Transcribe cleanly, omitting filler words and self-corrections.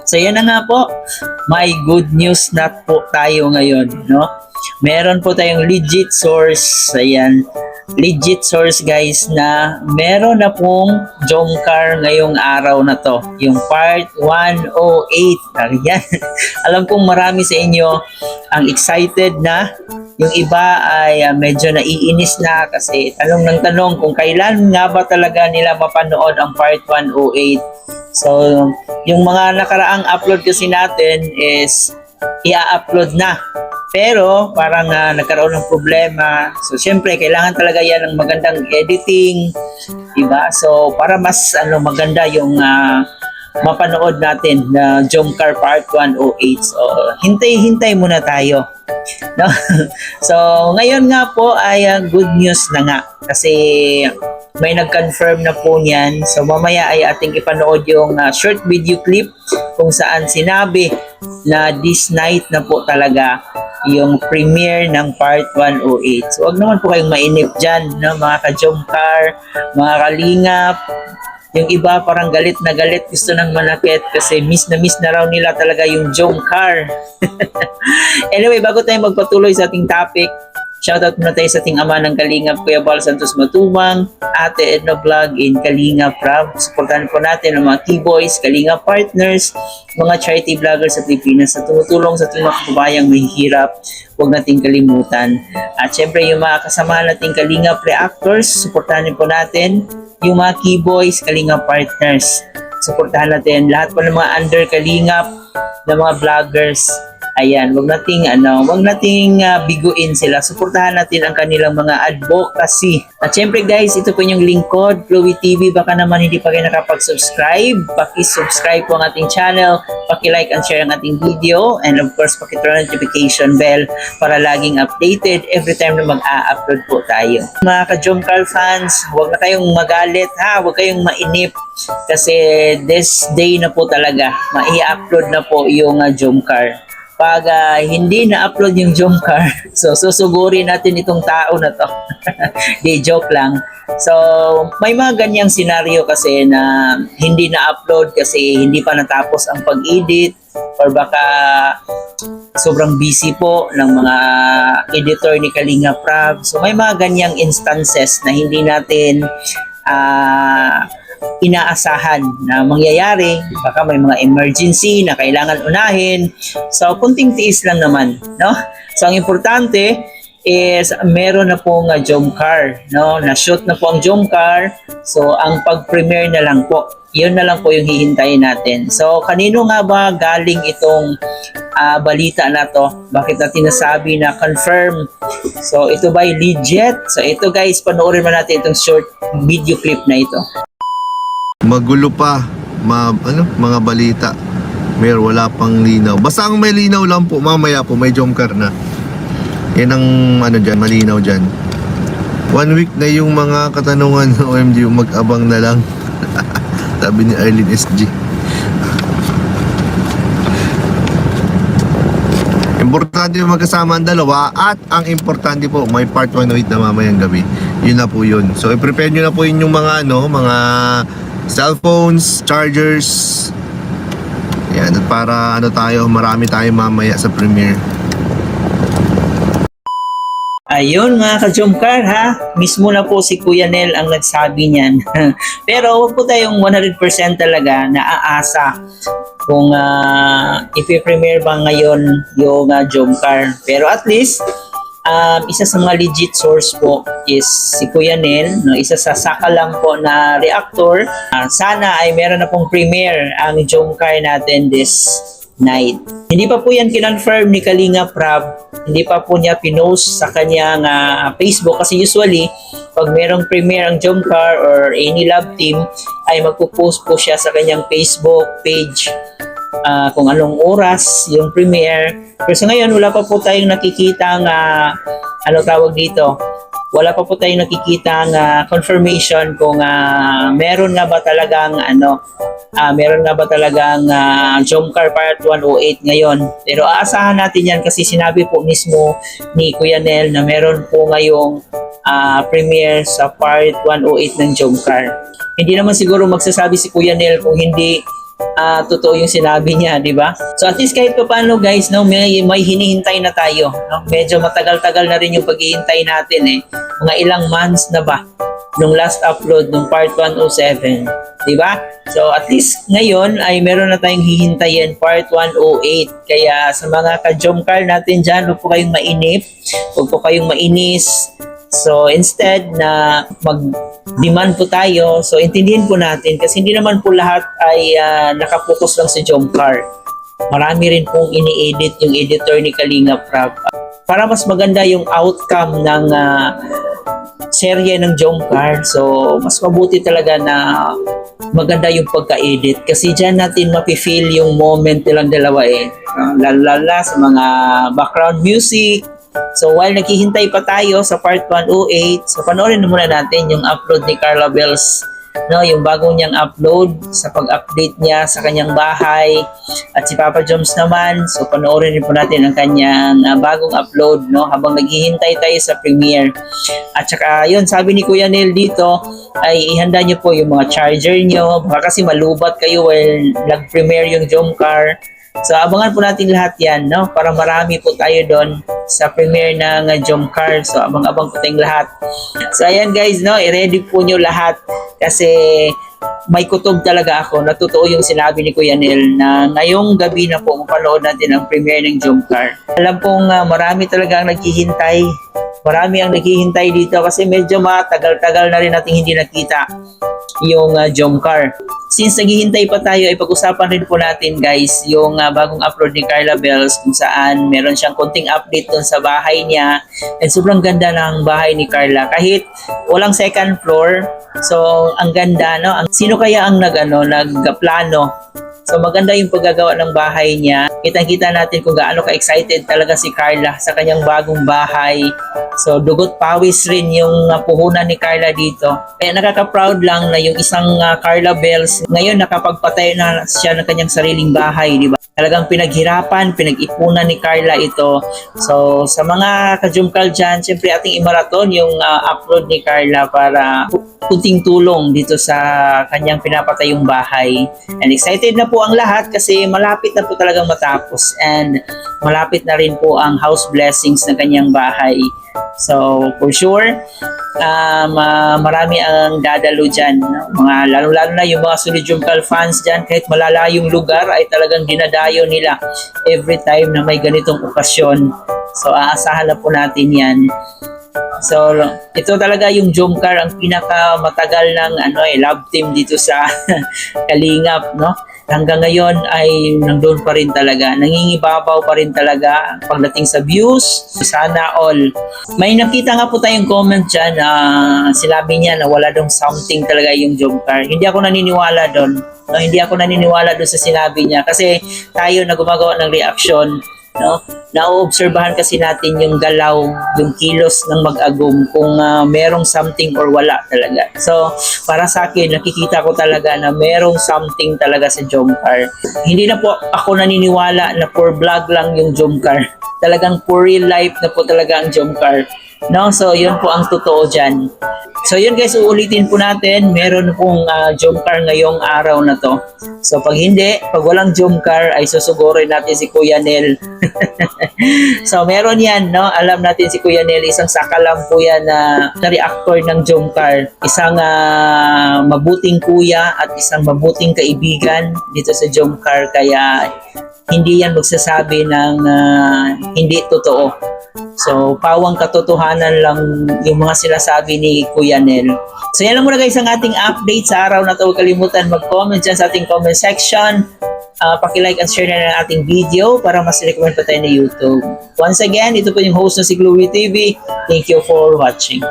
So yan na nga po, may good news na po tayo ngayon, no? Meron po tayong legit source, ayan, legit source guys na meron na pong Jomcar ngayong araw na to, yung part 108. Ayan. Alam kong marami sa inyo ang excited na, yung iba ay medyo naiinis na kasi tanong ng tanong kung kailan nga ba talaga nila mapanood ang part 108. So, yung mga nakaraang upload kasi natin is i-upload na. Pero parang nagkaroon ng problema. So, syempre, kailangan talaga yan ng magandang editing. Diba? So, para mas maganda yung mapanood natin na Jomcar Part 108. So, hintay-hintay muna tayo. No? So, ngayon nga po ay good news na nga. Kasi may nag-confirm na po niyan. So, mamaya ay ating ipanood yung short video clip kung saan sinabi na this night na po talaga yung premiere ng Part 108. So, wag naman po kayong mainip dyan, no? Mga ka-Jomcar, mga kalingap. Yung iba parang galit na galit, gusto nang manakit kasi miss na raw nila talaga yung Jomcar. Anyway, bago tayo magpatuloy sa ating topic, shoutout muna tayo sa ating ama ng Kalingap, Kuya Bal Santos Matubang, Ate Edna Vlog in Kalingap Prab. Supportahan po natin ang mga T-Boys, Kalingap Partners, mga charity vloggers sa Pilipinas sa tumutulong sa ating mga kababayang mahihirap. Huwag nating kalimutan. At syempre yung mga kasama nating Kalingap Reactors, supportahan po natin. Yung mga Keyboys, Kalingap Partners, supportahan natin. Lahat po ng mga under Kalingap na mga vloggers. Ayan, wag nating biguin sila. Suportahan natin ang kanilang mga advocacy. At syempre guys, ito po yung lingkod, Chloe TV. Baka naman hindi pa kayo nakapag-subscribe. Paki-subscribe po ang ating channel. Paki-like and share ang ating video. And of course, paki-turn notification bell para laging updated every time na mag-a-upload po tayo. Mga ka-Jomcar fans, huwag na kayong magalit ha. Huwag kayong mainip. Kasi this day na po talaga, mai-upload na po yung Jomcar. Pag hindi na-upload yung Jomcar, so susugurin natin itong tao na to. Di, joke lang. So, may mga ganyang senaryo kasi na hindi na-upload kasi hindi pa natapos ang pag-edit or baka sobrang busy po ng mga editor ni Kalinga Prab. So, may mga ganyang instances na hindi natin inaasahan na mangyayari. Baka may mga emergency na kailangan unahin. So, kunting tiis lang naman, no? So, ang importante is meron na pong Jomcar, no? Na-shoot na po ang Jomcar. So, ang pag-premiere na lang po. Yun na lang po yung hihintayin natin. So, kanino nga ba galing itong balita na to? Bakit natin nasabi na confirm? So, ito ba legit? So, ito guys, panoorin mo natin itong short video clip na ito. Magulo pa, mga balita. Wala pang linaw. Basta ang may linaw lang po, mamaya po may Jomcar na. Yan ang dyan, malinaw dyan. 1 week na yung mga katanungan ng OMG, mag-abang na lang. Sabi ni Arlene SG. Importante yung magkasama ang dalawa at ang importante po, may part 108 na mamayang gabi. Yun na po yun. So, i-prepare nyo na po yun yung mga cellphones, chargers. Yan, at para marami tayo mamaya sa premiere. Ayun mga ka-Jomcar ha, mismo na po si Kuya Nel ang nagsabi niyan. Pero huwag po tayong 100% talaga naaasa kung ipi-premiere ba ngayon yung Jomcar. Pero at least, isa sa mga legit source po is si Kuya Nel, no? Isa sa sakalam po na reactor. Sana ay meron na pong premiere ang Jomcar natin this night. Hindi pa po yan kinonfirm ni Kalinga Prab. Hindi pa po niya pinost sa kanyang Facebook kasi usually pag merong premiere ang Jomcar or any love team ay magpo-post po siya sa kanyang Facebook page kung anong oras yung premiere. Pero sa ngayon wala pa po tayong nakikita wala pa po tayong nakikita confirmation kung meron nga ba talagang Jomcar Part 108 ngayon. Pero aasahan natin yan kasi sinabi po mismo ni Kuya Nel na meron po ngayong premiere sa Part 108 ng Jomcar. Hindi naman siguro magsasabi si Kuya Nel kung hindi totoo yung sinabi niya, di ba? So at least kahit pa paano guys, no, may hinihintay na tayo. No? Medyo matagal-tagal na rin yung paghihintay natin eh. Mga ilang months na ba nung last upload nung part 107, di ba? So at least ngayon ay meron na tayong hihintayin part 108. Kaya sa mga ka-Jomcar natin dyan, huwag po kayong mainip, huwag po kayong mainis. So instead na mag-demand po tayo, so intindihin po natin kasi hindi naman po lahat ay nakapokus lang sa Jomcar. Marami rin pong ini-edit yung editor ni Kalinga Prab. Para mas maganda yung outcome ng serye ng Jomcar, so mas mabuti talaga na maganda yung pagka-edit kasi dyan natin mapifeel yung moment nilang dalawa eh. Lala sa mga background music. So while naghihintay pa tayo sa part 108, so panoorin na muna natin yung upload ni Carla Bells, no, yung bagong niyang upload sa pag-update niya sa kanyang bahay. At si Papa Joms naman, so panoorin rin po natin ang kanyang bagong upload, no, habang naghihintay tayo sa premiere. At saka yun, sabi ni Kuya Nel dito ay ihanda niyo po yung mga charger niyo, baka kasi malubat kayo while nag-premiere yung Jomcar. So abangan po natin lahat yan, no? Para marami po tayo doon sa premiere ng Jomcar. So abang-abang po tayong lahat. So ayan guys, no? I-ready po nyo lahat kasi may kutob talaga ako. Natutuo yung sinabi ni Kuya Nel na ngayong gabi na po mapanood natin ang premiere ng Jomcar. Alam pong marami talaga ang naghihintay. Marami ang naghihintay dito kasi medyo matagal-tagal na rin natin hindi nakita yung Jomcar. Since naghihintay pa tayo, ay pag-usapan rin po natin guys yung bagong upload ni Carla Bells kung saan meron siyang konting update dun sa bahay niya. And sobrang ganda ng bahay ni Carla. Kahit walang second floor, so ang ganda, no? Sino kaya ang nagplano? So maganda yung paggagawa ng bahay niya. Kitang-kita natin kung gaano ka-excited talaga si Carla sa kanyang bagong bahay. So dugot pawis rin yung puhunan ni Carla dito. Kaya nakaka-proud lang na yung isang Carla Bells ngayon nakapagpatay na siya ng kanyang sariling bahay, di ba? Talagang pinaghirapan, pinag-ipunan ni Carla ito. So sa mga ka-Jomcar dyan, syempre ating imaraton yung upload ni Carla para kunting tulong dito sa kanyang pinapatayong bahay. And excited na po ang lahat kasi malapit na po talagang matapos and malapit na rin po ang house blessings ng kanyang bahay. So for sure, marami ang dadalo dyan. Mga, lalo-lalo na yung mga solid Jomcar fans dyan, kahit malalayong lugar ay talagang dinadayo nila every time na may ganitong okasyon. So aasahan na po natin yan. So, ito talaga yung Jomcar ang pinakamatagal ng love team dito sa Kalingap, no? Hanggang ngayon ay nandun pa rin talaga. Nangingibabaw pa rin talaga pagdating sa views. Sana all. May nakita nga po tayong comment dyan na sinabi niya na wala dong something talaga yung Jomcar. Hindi ako naniniwala doon. No, hindi ako naniniwala doon sa sinabi niya kasi tayo na gumagawa ng reaction, no? Naoobserbahan kasi natin yung galaw, yung kilos ng mag-agum kung merong something or wala talaga. So, para sa akin, nakikita ko talaga na merong something talaga sa Jomcar. Hindi na po ako naniniwala na for vlog lang yung Jomcar. Talagang for real life na po talaga ang Jomcar. No? So, yun po ang totoo dyan. So, yun guys, uulitin po natin. Meron pong Jomcar ngayong araw na to. So, pag walang Jomcar, ay susugurin natin si Kuya Nel. So, meron yan, no? Alam natin si Kuya Nel, isang sakalam po yan na reactor ng Jomcar. Isang mabuting kuya at isang mabuting kaibigan dito sa Jomcar. Kaya, hindi yan magsasabi ng hindi totoo. So, pawang katotohanan lang yung mga sinasabi ni Kuya Nel. So, yan lang muna guys ang ating update sa araw na ito. Huwag kalimutan mag-comment dyan sa ating comment section. Paki-like and share na ng ating video para mas recommend pa tayo na YouTube. Once again, ito po yung host na si Glory TV. Thank you for watching.